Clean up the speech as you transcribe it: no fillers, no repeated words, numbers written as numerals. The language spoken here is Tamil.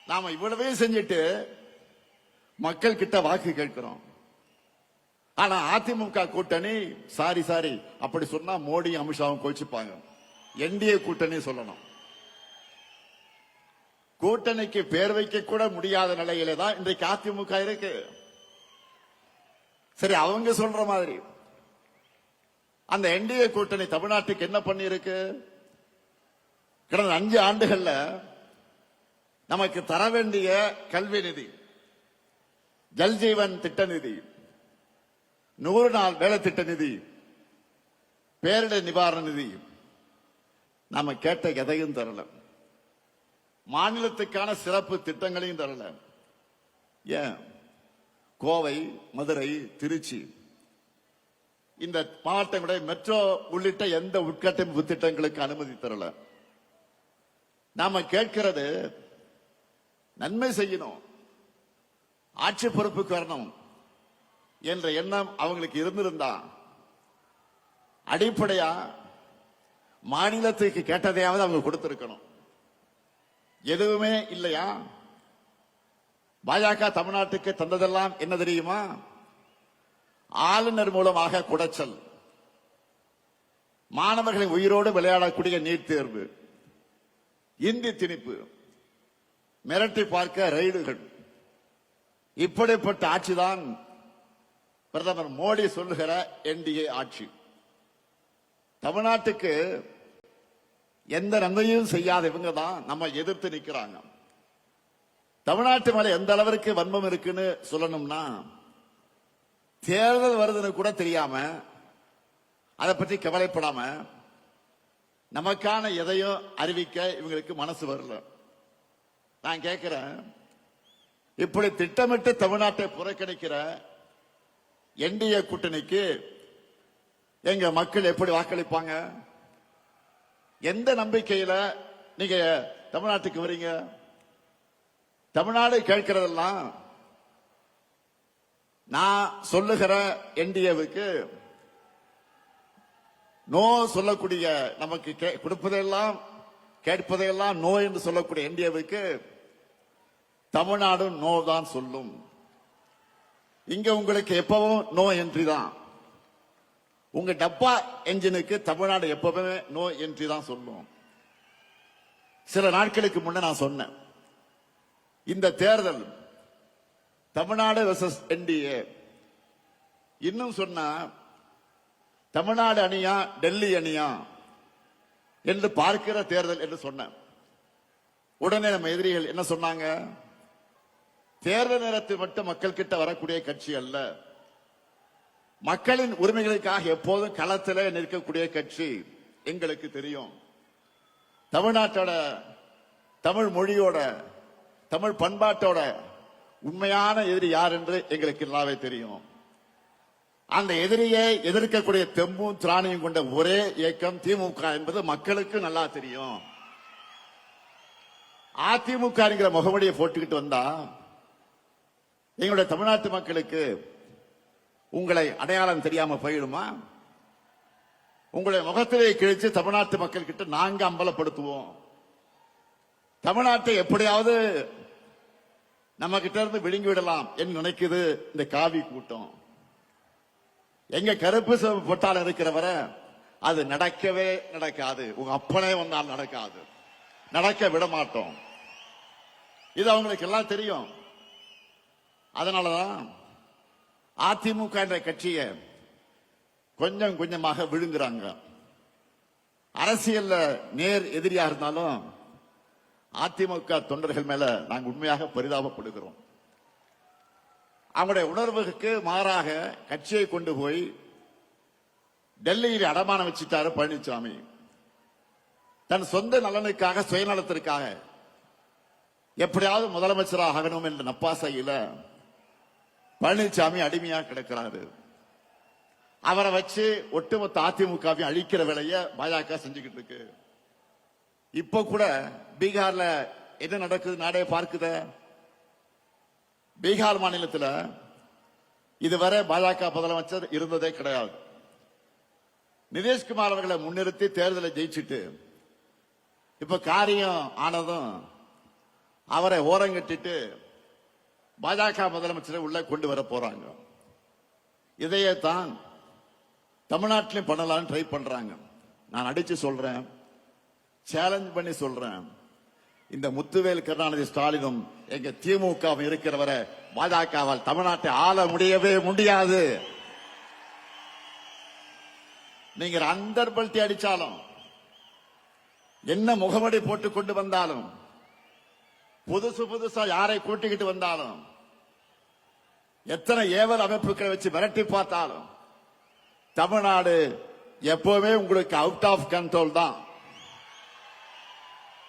நாம இவ்வளவே செஞ்சுட்டு மக்கள் கிட்ட வாக்கு கேட்கிறோம். ஆனா அதிமுக கூட்டணி சாரி அப்படி சொன்னா மோடி அமித்ஷாவும் கோச்சிப்பாங்க. என்டிஏ கூட்டணி சொல்லணும். கூட்டணிக்கு பேர் வைக்க கூட முடியாத நிலையில தான் இன்றைக்கு அதிமுக இருக்கு. சரி, அவங்க சொல்ற மாதிரி அந்த என்டிஏ கூட்டணி தமிழ்நாட்டுக்கு என்ன பண்ணி இருக்கு? கடந்த 5 ஆண்டுகள்ல நமக்கு தர வேண்டிய கல்வி நிதி, ஜல்ஜீவன் திட்ட நிதி, 100 நாள் வேலை திட்ட நிதி, பேரிடர் நிவாரண நிதி நாம கேட்ட எதையும் தரல. மாநிலத்துக்கான சிறப்பு திட்டங்களையும் தரல. ஏன்? கோவை, மதுரை, திருச்சி இந்த மாவட்டங்களுடைய மெட்ரோ உள்ளிட்ட எந்த உட்கட்டமைப்பு திட்டங்களுக்கு அனுமதி தரல. நாம கேட்கிறது நன்மை செய்யணும், ஆட்சி பொறுப்புக்கு வரணும் என்ற எண்ணம் அவங்களுக்கு இருந்திருந்தா அடிப்படையா மாநிலத்துக்கு கேட்டதையாவது அவங்க கொடுத்திருக்கணும். எதுவுமே இல்லையா? பாஜக தமிழ்நாட்டுக்கு தந்ததெல்லாம் என்ன தெரியுமா? ஆளுநர் மூலமாக குடைச்சல், மாணவர்களின் உயிரோடு விளையாடக்கூடிய நீட் தேர்வு, இந்தி திணிப்பு, மிரட்டி பார்க்க ரைடுகள். இப்படிப்பட்ட ஆட்சிதான் பிரதமர் மோடி சொல்லுகிற என்டிஏ ஆட்சி. தமிழ்நாட்டுக்கு எந்த நன்மையும் செய்யாத இவங்க தான் நம்ம எதிர்த்து நிற்கிறாங்க. தமிழ்நாட்டு மேல எந்த அளவிற்கு வன்மம் இருக்குன்னு சொல்லணும்னா, தேர்தல் வருதுன்னு கூட தெரியாம, அதை பற்றி கவலைப்படாம, நமக்கான எதையும் அறிவிக்க இவங்களுக்கு மனசு வரல. நான் கேட்கிறேன், இப்படி திட்டமிட்டு தமிழ்நாட்டை புறக்கணிக்கிற என்டிஏ கூட்டணிக்கு எங்க மக்கள் எப்படி வாக்களிப்பாங்க? எந்த நம்பிக்கையில நீங்க தமிழ்நாட்டுக்கு வரீங்க? தமிழ்நாடு கேட்கிறதெல்லாம் நான் சொல்லுகிற என்டிஏவுக்கு நோ சொல்லக்கூடிய, நமக்கு கொடுப்பதையெல்லாம் கேட்பதையெல்லாம் நோ என்று சொல்லக்கூடிய என்டிஏவுக்கு தமிழ்நாடு நோ தான் சொல்லும். இங்க உங்களுக்கு எப்பவும் நோ என்ட்ரி தான். உங்க டப்பா என்ஜினுக்கு தமிழ்நாடு எப்பவுமே நோ என்ட்ரி தான் சொல்லும். சில நாட்களுக்கு முன்ன நான் சொன்னேன், இந்த தேர்தல் தமிழ்நாடு வெர்சஸ் என்டிஏ. இன்னும் சொன்னா தமிழ்நாடு அணியா டெல்லி அணியா என்று பார்க்கிற தேர்தல் என்று சொன்னேன். உடனே நம்ம எதிரிகள் என்ன சொன்னாங்க? தேர்தல் நேரத்தில் மட்டும் மக்கள் கிட்ட வரக்கூடிய கட்சி அல்ல, மக்களின் உரிமைகளுக்காக எப்போதும் களத்தில் நிற்கக்கூடிய கட்சி எங்களுக்கு தெரியும். தமிழ்நாட்டோட, தமிழ் மொழியோட, தமிழ் பண்பாட்டோட உண்மையான எதிரி யார் என்று எங்களுக்கு நல்லாவே தெரியும். அந்த எதிரியை எதிர்க்கக்கூடிய தெம்பும் திராணியும் கொண்ட ஒரே இயக்கம் திமுக என்பது மக்களுக்கு நல்லா தெரியும். அதிமுக முகமடியை போட்டுக்கிட்டு வந்தா எங்களுடைய தமிழ்நாட்டு மக்களுக்கு உங்களை அடையாளம் தெரியாம போயிடுமா? உங்களுடைய முகத்திலே கிழிச்சு தமிழ்நாட்டு மக்கள் கிட்ட நாங்க அம்பலப்படுத்துவோம். தமிழ்நாட்டை எப்படியாவது நம்ம கிட்ட இருந்து விழுங்கி விடலாம் என்று நினைக்குது இந்த காவி கூட்டம். எங்க கருப்பு சிவப்பு போட்டால் இருக்கிறவர அது நடக்கவே நடக்காது. உங்க அப்பனே வந்தால் நடக்காது, நடக்க விட மாட்டோம். இது அவங்களுக்கு எல்லாம் தெரியும். அதனாலதான் அதிமுக என்ற கட்சியை கொஞ்சம் கொஞ்சமாக விழுங்குறாங்க. அரசியல்ல நேர் எதிரியா இருந்தாலும் அதிமுக தொண்டர்கள் மேல நாங்கள் உண்மையாக பரிதாபப்படுகிறோம். அவங்களுடைய உணர்வுக்கு மாறாக கட்சியை கொண்டு போய் டெல்லியில் அடமானம் வச்சுட்டாரு பழனிசாமி. தன் சொந்த நலனுக்காக, சுயநலத்திற்காக எப்படியாவது முதலமைச்சராக ஆகணும் என்ற நப்பாசையில பழனிசாமி அடிமையா கிடக்கிறாரு. அவரை வச்சு ஒட்டுமொத்த அதிமுகவை அழிக்கிற வேலையை பாஜக செஞ்சுக்கிட்டு இருக்கு. இப்ப கூட பீகார்ல என்ன நடக்குது நாடே பார்க்குத. பீகார் மாநிலத்தில் இதுவரை பாஜக முதலமைச்சர் இருந்ததே கிடையாது. நிதிஷ்குமார் அவர்களை முன்னிறுத்தி தேர்தலை ஜெயிச்சுட்டு இப்ப காரியம் ஆனதும் அவரை ஓரங்கட்டிட்டு பாஜக முதலமைச்சரை உள்ள கொண்டு வர போறாங்க. இதையே தான் தமிழ்நாட்டிலும் பண்ணலாம்னு ட்ரை பண்றாங்க. நான் அடிச்சு சொல்றேன், சேலஞ்ச் பண்ணி சொல்றேன், இந்த முத்துவேல் கருணாநிதி ஸ்டாலினும் எங்க திமுக இருக்கிறவரை பாஜகவால் தமிழ்நாட்டை ஆள முடியவே முடியாது. நீங்க அந்தர்பல்ட்டி அடிச்சாலும், என்ன முகமடி போட்டு கொண்டு வந்தாலும், புதுசா யாரை கூட்டிக்கிட்டு வந்தாலும், எத்தனை ஏவல் அமைப்புகளை வச்சு மிரட்டி பார்த்தாலும், தமிழ்நாடு எப்பவுமே உங்களுக்கு அவுட் ஆஃப் கண்ட்ரோல் தான்.